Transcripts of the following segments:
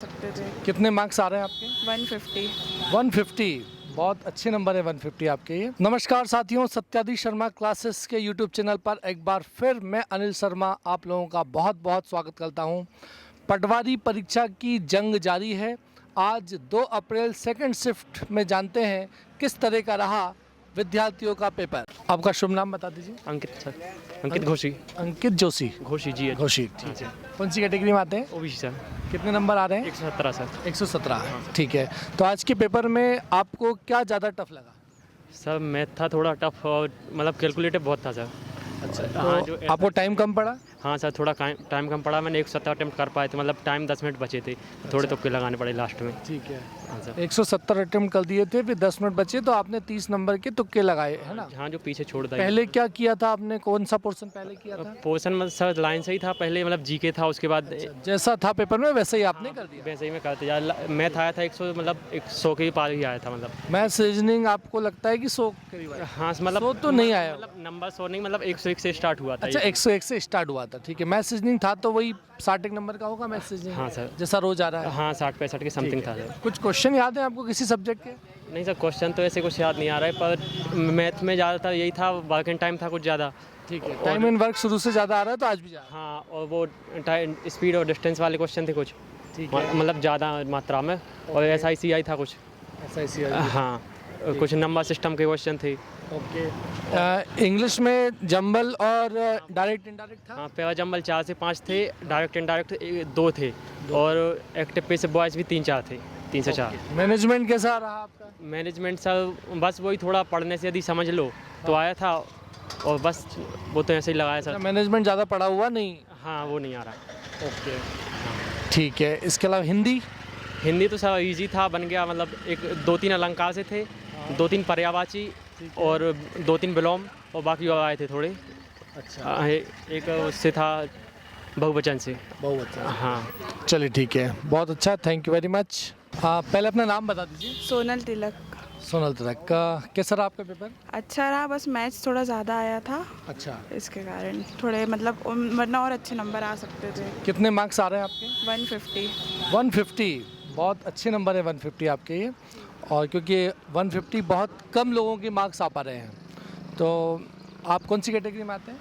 सकते थे। कितने मार्क्स आ रहे हैं आपके? 150। 150, बहुत अच्छे नंबर है 150 आपके ये। नमस्कार साथियों, सत्यादि शर्मा क्लासेस के यूट्यूब चैनल पर एक बार फिर मैं अनिल शर्मा आप लोगों का बहुत बहुत स्वागत करता हूं। पटवारी परीक्षा की जंग जारी है। आज 2 अप्रैल सेकंड शिफ्ट में जानते हैं किस तरह का रहा विद्यार्थियों का पेपर। आपका शुभ नाम बता दीजिए। अंकित सर, अंकित घोषी। अंकित जोशी घोषी जी घोषी, ठीक है। कौन सी कैटेगरी में आते हैं? OBC sir. कितने नंबर आ रहे हैं? 117 सर। 117, ठीक है। तो आज के पेपर में आपको क्या ज़्यादा टफ लगा? सर मैथ था थोड़ा टफ और मतलब कैलकुलेटिव बहुत था सर। अच्छा, हाँ, तो आपको टाइम कम पड़ा? हाँ सर, थोड़ा टाइम कम पड़ा। मैंने 117 अटेम्प्ट कर पाए थे, मतलब टाइम 10 मिनट बचे थे। थोड़े तुक्के लगाने पड़े लास्ट में। ठीक है। हाँ सर। 170 अटेम्प्ट कर दिए थे, फिर 10 मिनट बचे तो आपने 30 नंबर के तुक्के लगाए, है ना? हाँ, जो पीछे छोड़ दिया। पहले क्या किया था आपने? कौन सा पोर्शन पहले किया था? पोर्शन मतलब सर लाइन से ही था पहले, मतलब जीके था, उसके बाद जैसा था पेपर में वैसे ही आपने कर दिया? वैसे ही मैं करते यार। मैथ आया था 100, मतलब 100 के पार ही आया था मतलब। मैथ्स रीजनिंग आपको लगता है कि 100 करीब आया? हाँ मतलब 100 तो नहीं आया। मतलब नंबर 100 नहीं, मतलब 101 से स्टार्ट हुआ था। अच्छा, 101 से स्टार्ट हुआ था, ठीक है। मैथ्स रीजनिंग था तो वही 60 नंबर का होगा मैथ्स रीजनिंग? हाँ सर। जैसा रोज आ रहा है? हाँ 60-65 के समथिंग था सर। कुछ क्वेश्चन याद है आपको किसी सब्जेक्ट के? नहीं सर, क्वेश्चन तो ऐसे कुछ याद नहीं आ रहा है, पर मैथ में ज़्यादातर यही था, वर्क एंड टाइम था कुछ ज़्यादा। ठीक है। टाइम एंड वर्क शुरू से ज़्यादा आ रहा है तो आज भी जा रहा हाँ, और वो स्पीड और डिस्टेंस वाले क्वेश्चन थे कुछ, ठीक है। मतलब ज़्यादा मात्रा में। और SICI था कुछ। है? ऐसा ही हाँ, कुछ नंबर सिस्टम के क्वेश्चन थे। ओके। इंग्लिश में जंबल और डायरेक्ट इनडायरेक्ट था? हाँ, पेवा जंबल 4 से 5 थे, डायरेक्ट इनडायरेक्ट 2 थे, और एक्टिव पैसिव वॉइस भी 3-4 थे, 3 से 4। मैनेजमेंट कैसा रहा आपका? मैनेजमेंट सर बस वही थोड़ा पढ़ने से यदि समझ लो तो आया था, और बस वो तो ऐसे ही लगाया सर। मैनेजमेंट ज़्यादा पढ़ा हुआ नहीं? हाँ, वो नहीं आ रहा। ओके, ठीक है। इसके अलावा हिंदी? हिंदी तो सर इजी था, बन गया। मतलब 2-3 अलंकार से थे, 2-3 पर्यायवाची और 2-3 विलोम, और बाकी और आए थे थोड़े। अच्छा, एक उससे था बहुवचन से। बहुत अच्छा। हाँ चलिए, ठीक है, बहुत अच्छा, थैंक यू वेरी मच। पहले अपना नाम बता दीजिए। सोनल तिलक। सोनल तिलक का। कैसा रहा आपका पेपर? अच्छा रहा, बस मैथ्स थोड़ा ज़्यादा आया था, अच्छा। इसके कारण थोड़े मतलब वरना और अच्छे नंबर आ सकते थे। कितने मार्क्स आ रहे हैं आपके? 150। 150, बहुत अच्छे नंबर है 150 आपके ये। और क्योंकि 150 बहुत कम लोगों के मार्क्स आ पा रहे हैं, तो आप कौन सी कैटेगरी में आते हैं?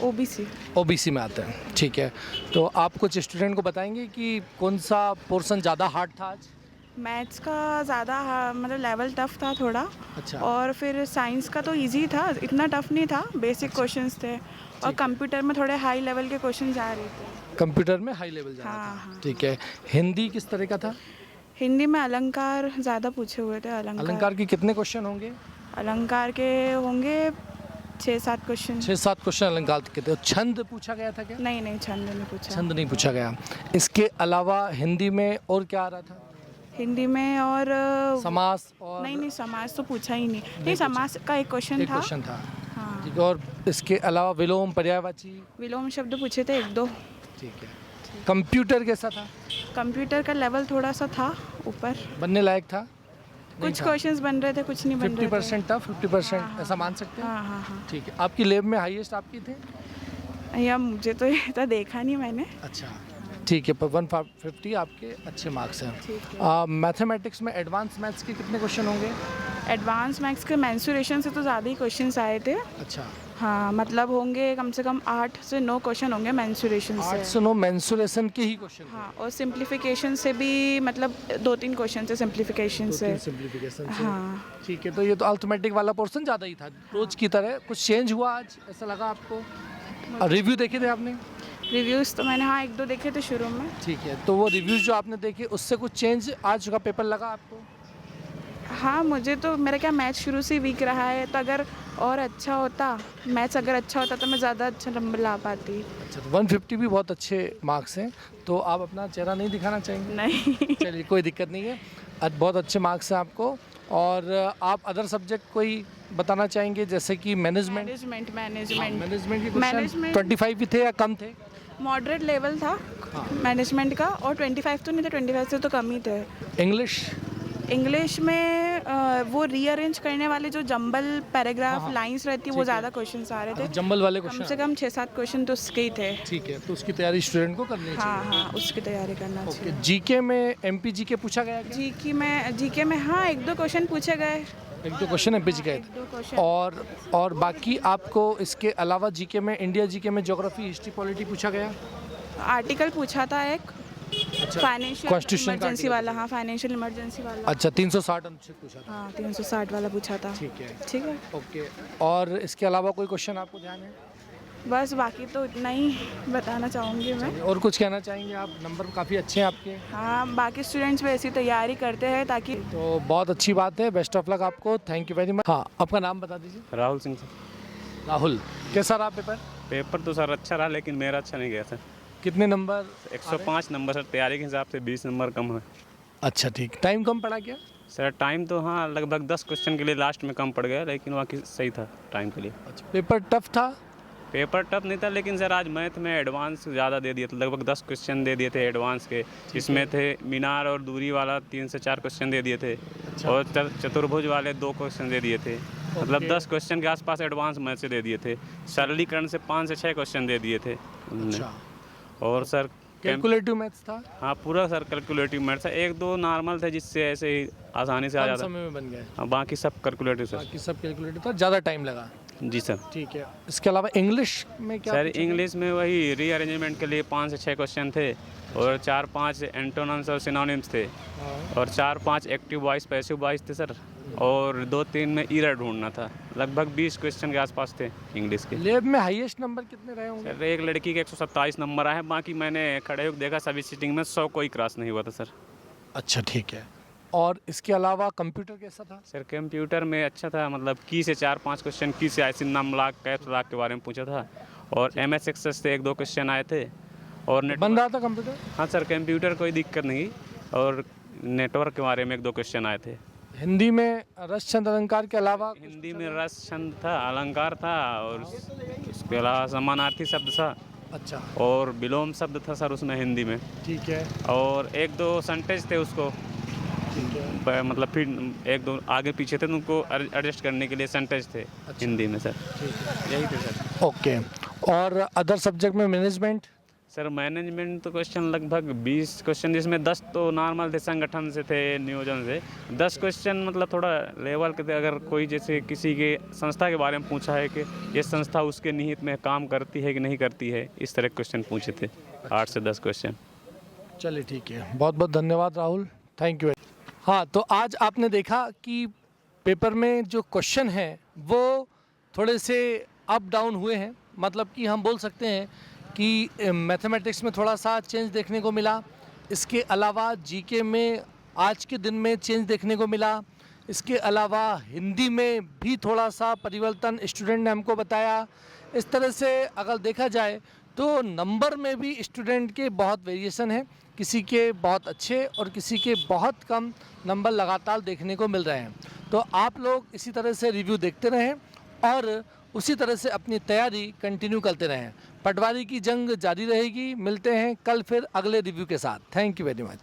OBC। OBC में आते हैं, ठीक है। तो आप कुछ स्टूडेंट को बताएंगे कि कौन सा पोर्शन ज़्यादा हार्ड था आज? मैथ्स का ज़्यादा मतलब लेवल टफ था थोड़ा। अच्छा। और फिर साइंस का तो इजी था, इतना टफ नहीं था, बेसिक क्वेश्चंस थे। और कंप्यूटर में थोड़े हाई लेवल के क्वेश्चन आ रहे थे। कंप्यूटर में हाई लेवल जा रहा हाँ, था, हाँ। ठीक है। हिंदी किस तरह का था? हिंदी में अलंकार ज़्यादा पूछे हुए थे। अलंकार के कितने क्वेश्चन होंगे? अलंकार के होंगे 6-7 क्वेश्चन। 6-7 क्वेश्चन अलंकार के थे। छंद पूछा गया था क्या? नहीं, छंद नहीं पूछा। छंद नहीं पूछा गया। इसके अलावा हिंदी में और क्या आ रहा था? हिंदी में और समास और नहीं, समाज तो पूछा ही नहीं, समाज का एक क्वेश्चन एक था। क्वेश्चन था, हाँ। ठीक है। और इसके अलावा विलोम, पर्यायवाची? विलोम शब्द पूछे थे 1-2। ठीक है। कंप्यूटर कैसा था? कंप्यूटर का लेवल थोड़ा सा था ऊपर, बनने लायक था? कुछ क्वेश्चंस बन रहे थे, कुछ नहीं बन रहे थे। 50% था, 50%, हाँ, ऐसा मान सकते हैं? हाँ। ठीक है। आपकी लैब में हाईएस्ट आपकी थे? या मुझे तो ये तो देखा नहीं मैंने। अच्छा, ठीक है। पर 150 आपके अच्छे मार्क्स ठीक हैं। मैथमेटिक्स में एडवांस मैथ्स के कितने क्वेश्चन होंगे? एडवांस मैथ्स के मेंसुरेशन से तो ज़्यादा ही क्वेश्चंस आए थे। अच्छा, हाँ, मतलब होंगे कम से कम 8 से 9 क्वेश्चन होंगे मेंसुरेशन 8 से। से 9 मेंसुरेशन के ही क्वेश्चन? हाँ, और सिंप्लीफिकेशन से भी मतलब 2-3 क्वेश्चन से सिंप्लीफिकेशन से। सिंप्लीफिकेशन से, हाँ। ठीक है। तो ये तो अर्थमेटिक वाला पोर्शन ज़्यादा ही था रोज की तरह। कुछ चेंज हुआ आज, ऐसा लगा आपको? रिव्यू देखे थे आपने? रिव्यूज़ तो मैंने 1-2 देखे थे शुरू में। ठीक है। तो वो रिव्यूज़ जो आपने देखे उससे कुछ चेंज आज का पेपर लगा आपको? हाँ, मुझे तो मेरा क्या मैथ्स शुरू से वीक रहा है, तो अगर और अच्छा होता, मैथ्स अगर अच्छा होता तो मैं ज़्यादा अच्छा नंबर ला पाती। अच्छा, तो 150 भी बहुत अच्छे मार्क्स हैं। तो आप अपना चेहरा नहीं दिखाना चाहेंगे? नहीं। चलिए, कोई दिक्कत नहीं है। बहुत अच्छे मार्क्स हैं आपको। और आप अदर सब्जेक्ट कोई बताना चाहेंगे, जैसे कि मैनेजमेंट? मैनेजमेंट के क्वेश्चन Management- 25 भी थे या कम थे? मॉडरेट लेवल था हाँ। मैनेजमेंट का, और 25 तो नहीं थे, 25 से तो कम ही थे। इंग्लिश? इंग्लिश में वो रीअरेंज करने वाले जो जंबल पैराग्राफ लाइंस रहती है वो ज़्यादा क्वेश्चंस आ रहे थे। जंबल वाले कम से क्वेश्चन। कम 6-7 क्वेश्चन तो उसके ही थे। ठीक है, तो उसकी तैयारी स्टूडेंट को करनी चाहिए। हाँ, उसकी तैयारी करना ओके, चाहिए। जीके में एमपी जीके पूछा गया क्या? जीके में हाँ 1-2 क्वेश्चन पूछे गए। एक दो क्वेश्चन एमपी जीके आए थे। 1-2 क्वेश्चन। और बाकी आपको इसके अलावा जीके में, इंडिया जीके में ज्योग्राफी, हिस्ट्री, पॉलिटी पूछा गया? आर्टिकल पूछा था एक, फाइनेंशियल Constitution का इमरजेंसी article वाला। हाँ, फाइनेंशियल इमरजेंसी वाला। अच्छा, 360 अनुच्छेद पूछा था। हाँ, 360 वाला पूछा था। ठीक है, ठीक है, ओके। और इसके अलावा कोई क्वेश्चन आपको ध्यान है? बस बाकी तो इतना ही बताना चाहूँगी मैं। और कुछ कहना चाहेंगे आप? नंबर काफ़ी अच्छे हैं आपके, हाँ, बाकी स्टूडेंट्स भी ऐसी तैयारी करते हैं ताकि तो बहुत अच्छी बात है। बेस्ट ऑफ लक आपको, थैंक यू वेरी मच। हाँ, आपका नाम बता दीजिए। राहुल सिंह सर। राहुल, कैसा रहा पेपर? पेपर तो सर अच्छा रहा, लेकिन मेरा अच्छा नहीं गया सर। कितने नंबर? 105 नंबर सर, तैयारी के हिसाब से 20 नंबर कम है अच्छा, ठीक। टाइम कम पड़ा क्या? सर। टाइम तो हाँ लगभग 10 क्वेश्चन के लिए लास्ट में कम पड़ गया, लेकिन बाकी सही था टाइम के लिए। अच्छा, पेपर टफ था? पेपर टफ नहीं था, लेकिन सर आज मैथ में एडवांस ज़्यादा दे दिए थे। लगभग 10 क्वेश्चन दे दिए थे एडवांस के, जिसमें थे मीनार और दूरी वाला 3 से 4 क्वेश्चन दे दिए थे, और चतुर्भुज वाले 2 क्वेश्चन दे दिए थे। मतलब 10 क्वेश्चन के आसपास एडवांस मैथ से दे दिए थे। सरलीकरण से 5 से 6 क्वेश्चन दे दिए थे उन्होंने। अच्छा, और सर कैलकुलेटिव मैथ्स था? हाँ पूरा सर कैलकुलेटिव मैथ्स है। 1-2 नॉर्मल थे जिससे ऐसे ही आसानी से आ कम जाता। समय में बन गए? हाँ, बाकी सब कैलकुलेटिव सर। बाकी सब कैलकुलेटिव था, ज़्यादा टाइम लगा। जी सर। ठीक है, इसके अलावा इंग्लिश में क्या सर पूछा गया? इंग्लिश में वही रीअरेंजमेंट के लिए 5 से 6 क्वेश्चन थे, और 4-5 एंटोनिम्स और सिनोनिम्स थे, और 4-5 एक्टिव वॉइस पैसिव वॉइस थे सर, और 2-3 में ईरर ढूंढना था। लगभग 20 क्वेश्चन के आसपास थे इंग्लिश के। लैब में हाईएस्ट नंबर कितने रहे होंगे? सर एक लड़की के 127 नंबर आए, बाकी मैंने खड़े होकर देखा सभी सीटिंग में 100 कोई क्रॉस नहीं हुआ था सर। अच्छा, ठीक है। और इसके अलावा कंप्यूटर कैसा था? सर कंप्यूटर में अच्छा था, मतलब की से 4-5 क्वेश्चन की से आईसी नाम लाख कैप्स लाख के बारे में पूछा था, और MS एक्सेस से 1-2 क्वेश्चन आए थे, और नेट बन रहा था कंप्यूटर? हाँ सर कंप्यूटर कोई दिक्कत नहीं, और नेटवर्क के बारे में 1-2 क्वेश्चन आए थे। हिंदी में रस छंद अलंकार के अलावा? हिंदी में रस छंद था, अलंकार था, और उसके अलावा समानार्थी शब्द था, अच्छा, और विलोम शब्द था सर उसमें हिंदी में, ठीक है, और 1-2 सेंटेंस थे उसको, ठीक है। मतलब फिर 1-2 आगे पीछे थे, उनको एडजस्ट करने के लिए सेंटेंस थे हिंदी में सर। यही थे सर। ओके, और अदर सब्जेक्ट में मैनेजमेंट? सर मैनेजमेंट तो क्वेश्चन लगभग 20 क्वेश्चन, जिसमें 10 तो नॉर्मल थे, संगठन से थे, नियोजन से। 10 क्वेश्चन मतलब थोड़ा लेवल के थे। अगर कोई जैसे किसी के संस्था के बारे में पूछा है कि ये संस्था उसके निहित में काम करती है कि नहीं करती है, इस तरह के क्वेश्चन पूछे थे। 8 से 10 क्वेश्चन। चलिए, ठीक है, बहुत बहुत धन्यवाद राहुल, थैंक यू। हाँ, तो आज आपने देखा कि पेपर में जो क्वेश्चन हैं वो थोड़े से अप डाउन हुए हैं। मतलब कि हम बोल सकते हैं कि मैथमेटिक्स में थोड़ा सा चेंज देखने को मिला, इसके अलावा जीके में आज के दिन में चेंज देखने को मिला, इसके अलावा हिंदी में भी थोड़ा सा परिवर्तन स्टूडेंट ने हमको बताया। इस तरह से अगर देखा जाए तो नंबर में भी स्टूडेंट के बहुत वेरिएशन है, किसी के बहुत अच्छे और किसी के बहुत कम नंबर लगातार देखने को मिल रहे हैं। तो आप लोग इसी तरह से रिव्यू देखते रहें और उसी तरह से अपनी तैयारी कंटिन्यू करते रहें। पटवारी की जंग जारी रहेगी। मिलते हैं कल फिर अगले रिव्यू के साथ। Thank you very much.